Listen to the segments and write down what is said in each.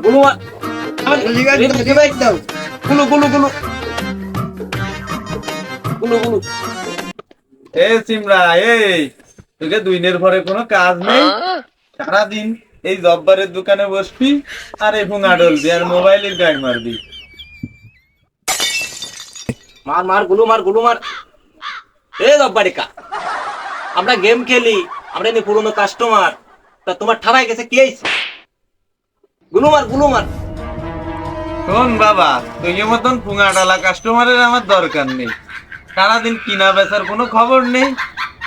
গুলো মার দাও গুলো গুলো গুলো গুলো গুলো। এ সিমরা, এই তোকে দুইনের পরে কোনো কাজ নেই, সারাদিন এই জব্বারের দোকানে বসবি আর এই ফোন আডলবি আর মোবাইলের গায়ে মারবি। মার মার গুলো মার। এ জব্বারিকা, আমরা গেম খেলি, আমরা এমনি পুরনো কাস্টমার, তা তোমার ঠাড়াই গেছে কি হয়েছে? গুলো মার। শোন বাবা, তুই মতন পুঙা ডালা কাস্টমারের আমার দরকার নেই। সারাদিন কিনা বেচার কোনো খবর নেই,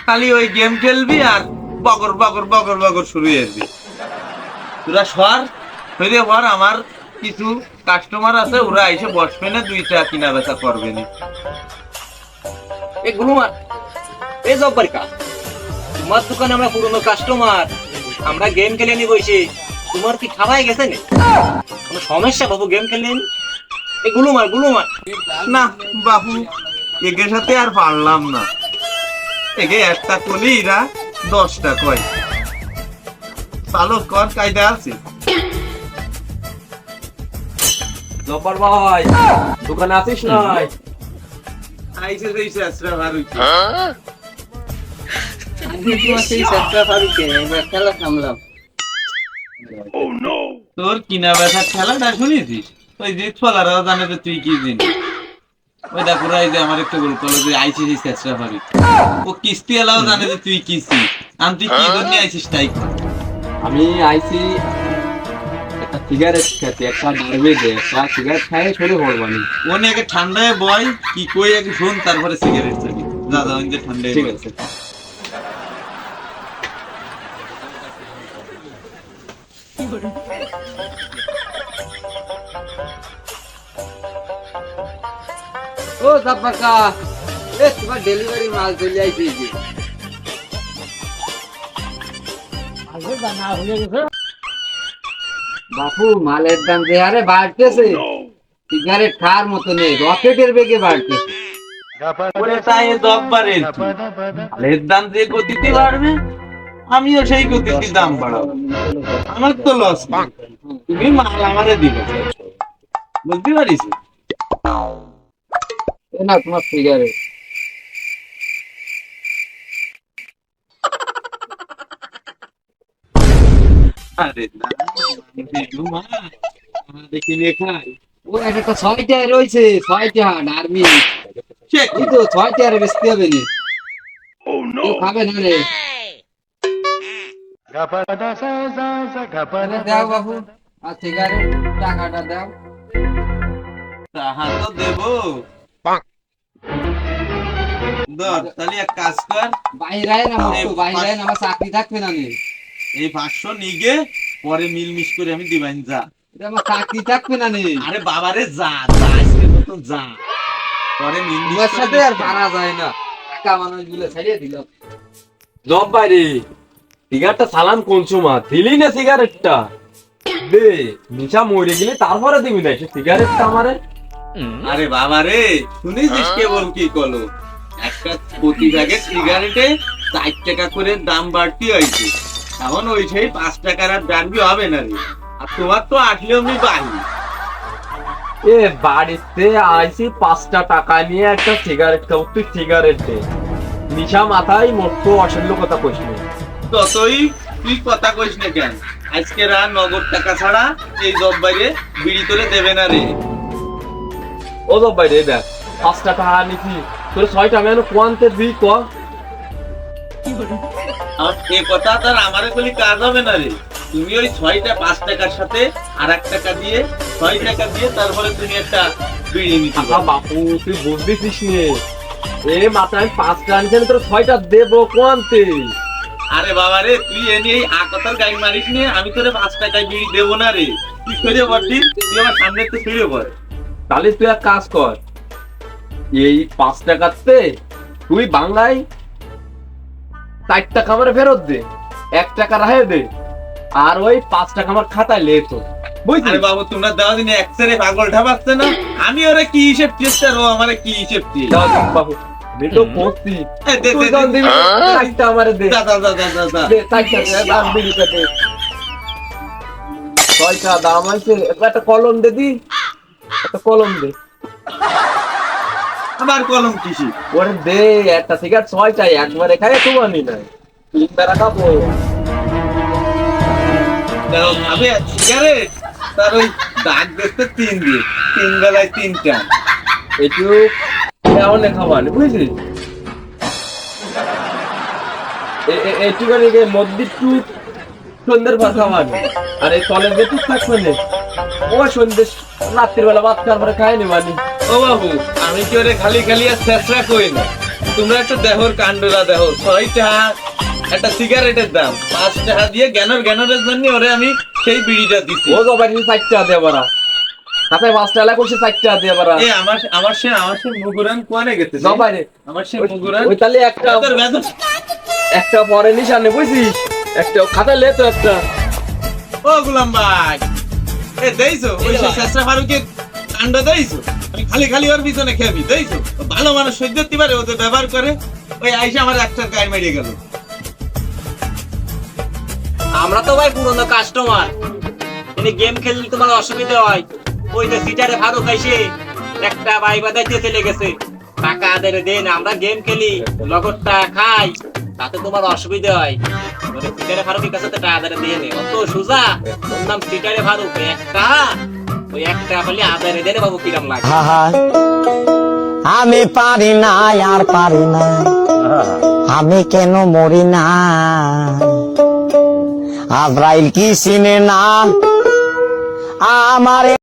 খালি ওই গেম খেলবি আর বগর বগর বগর বগর শুরু হয়েছি। তোরা সর হইলে পর আমার কিছু কাস্টমার আছে, ওরা এসে বসবে না, দুইটা কিনা বেচা করবে না। এ গুলো মার। এ জব্বারিকা, তোমার দোকানে আমরা পুরনো কাস্টমার, আমরা গেম খেলে নি বসে, তোমার কি ঠাড়াই গেছে না? কোনো সমস্যা বাবু গেম খেলে নি? এ গুলো মার। না বাবু, এগের সাথে আর পারলাম না। এগে একটা কলি এরা 10টা কয়। চালক কর, কায়দা আছে। জব্বার ভাই, দোকানে আছিস নাই? আইসে সেই শেষরা ভারুক। তোর কিনা বেচার খেলাটা শুনেছিস? ওই যে ফলারাও জানে যে তুই কি জিনিস। ওই দেখো এই যে আমার একটু বলতো যে আইসিসি শেষরা ভারুক, ও কিস্তি এলাও জানে যে তুই কিস্তি আর তুই কি জন্য আইসিস তাই কর। আমি আইছি একটা সিগারেট খেতে, একটা ডারবে দে, একটা সিগারেট খাই শরীর ভরবানি। ওনে আগে ঠান্ডায় বয় কি কই আগে শোন, তারপরে সিগারেট চাবি। দাদা ওই যে ঠান্ডায় ঠিক বয়। আছে। ও জাব্বাকা, এ তোমার ডেলিভারি মাল চলে আইছে যে। বাপু, মালের দাম যে হারে বাড়তেছে, সিগারেট খাওয়ার মতো নেই, রকেটের বেগে বাড়তেছে। ওরে তাই দববারের কি আলের দাম যে গতিতে বাড়বে, আমিও সেই গতিতে দাম বাড়াবো। আমার তো লস, তুমি মাল আমারে দিবে, বুঝতে পারিস? এ না তোমার সিগারেট। আরে না, মা দেখি লেখাই ও একটা 6টা রয়েছে, 6টা আর্মি। সে এই তো 6টা আর বেচতে হবে না। কেউ খাবে না রে। তাহলে দাও বাবু, আর সিগারেট টাকাটা দাও। তাহা তো দেবো। ধর তাহলে এক কাজ কর, বাইরে না মতো, বাইরে না, আমার চাকরি থাকবে না নে। এই 500 নিগে পরে মিলমিশ করে আমি দিবাইন। যা, এটা আমার চাকরি থাকবে না নে। আরে বাবারে যা যা, আজকের মতো যা, পরে মিলমিশ তোমার করে সাথে আর দিস। পারা যায় না, টাকা মানুষগুলো ছাড়িয়ে দিল। জব বাইরে সিগারেটটা সালাম কনসুমা দিলি না, সিগারেটটা দে, নিশা মরে গেলে তারপরে দিবি না সে সিগারেটটা আমারে। আরে বাবারে, শুনেছিস কেবল কি কলো, একটা প্রতি প্যাকেট সিগারেটে 4 টাকা করে দাম বাড়তি হয়েছে। এখন ওই সেই 5 টাকার আর বাড়বি হবে না রে। আর তোমার তো আসলেও আমি বাড়ি। এ বাড়িতে আইসি 5টা টাকা নিয়ে একটা সিগারেট খাবো, তুই সিগারেট দে, নিশা মাথায় মতো অসহ্য কথা কইস নি। ততই তুই কথা কইস না কেন, আজকে আর নগদ টাকা ছাড়া এই জব বাইরে বিড়ি করে দেবে না রে। ও জব বাইরে দেখ 5টা টাকা নিছি, তোর 6টা আমি কোয়ান্তে দিই ক। আর এই কথা তার আমারে বলি কাজ হবে না রে। তুমি ওই 6টা 5 টাকার সাথে আর 1 টাকা দিয়ে 6 টাকা দিয়ে তারপরে তুমি একটা বিড়ি নিতে আহা পারো। বাপু, তুই বুঝতেছিস নে, এ মাথায় আমি 5টা আনছি, তোর 6টা দেবো কোয়ান্তে। আরে বাবা রে, তুই এনে এই আকতার গাড়ি মারিস নে, আমি তোরে 5 টাকায় বিড়ি দেবো না রে। তুই সরে পড়বি, তুই আমার সামনে তো সরে পড়। তাহলে তুই এক কাজ কর, এই 5 টাকাতে তুই বাংলায় 4 টাকা আমার ফেরত দে, 1 টাকা রাহে দে, আর ওই 5 টাকা আমার খাতায় লে তো, বুঝলি? আরে বাবু, তোমরা দেওয়া দিনে একসারে পাগল ঠাপাচ্ছে না। আমি ওরা কি হিসেব চেয়েছি আর ও আমারে কি হিসেব চেয়ে। দাও দিন বাবু, দে তো পড়ছি, দে, তুই দে, দাও দে। দিবি, 4 টা আমারে দে, যা যা যা যা যা, যা। দে 4 টাকা, আর বিড়িটা দে। ছয়টা দাম আছে, একটা কলম দে দি, একটা কলম দে। আবার কলম কিসি? ওরে দে, একটা সিগারেট ছয়টাই একবারে খাই তোমানি না, তিন বেলা খাবো। দেখো ভাবে সিগারেট তার ওই দাগ দেখতে 3 দিয়ে 3 বেলায় 3টা। একটু অনেক খাবানি বুঝলি, একটুখানি মধ্যে একটু সন্ধ্যের পর খাবানি, আর এই তলের বেটুক থাকবে না, ও সন্ধ্যে রাত্রির বেলা ভাত খাওয়ার পরে খাই নি মানি। ও বাবু, আমি কি ওরে খালি খালি আর চেষ্টা করি না, তোমরা একটু দেহর কাণ্ডরা দেখো। 6টা একটা সিগারেটের দাম, 5 টাকা দিয়ে জ্ঞানের জন্য ওরে আমি সেই বিড়িটা দিছি। ও জবাই 4টা দিয়ে বারা, হাতে 5টা এলা করছে 4টা দিয়ে বারা। এ আমার সে মুগুরান কোয়ানে গেছে জবাই রে, আমার সে মুগুরান ওই তাহলে একটা তোর বেদন। একটা পরে নিশানে বুঝছিস, একটা খাতায় লে তো একটা। ও গুলাম ভাই, এ দেইছো ওই সে শেষরা ফারুকের কাণ্ড দেইছো? আমি খালি খালি ওর পিছনে খেবি দেইছো? ও ভালো মানুষ সহ্য করতে পারে, ওদের ব্যবহার করে। ওই আইসা আমার একটা গায়ে মেরিয়ে গেল। আমরা তো ভাই পুরনো কাস্টমার, তিনি গেম খেললে তোমার অসুবিধা হয়, ওই যে সিটারে ভালো খাইছে একটা বাই বাদাইতে চলে গেছে, টাকা আদারে দেন, আমরা গেম খেলি লগরটা খাই, তাতে তোমার অসুবিধা হয়। ওরে সিটারে ফারুকের কাছে তো টাকা আদারে দিয়ে নে, অত সুজা, ওর নাম সিটারে ফারুক, একটা ওই একটা বলে আদারে দেনে বাবু কিরাম লাগে। আমি পারি না আর পারি না, আমি কেন মরি না, আজরাইল কি চিনে না আমারে।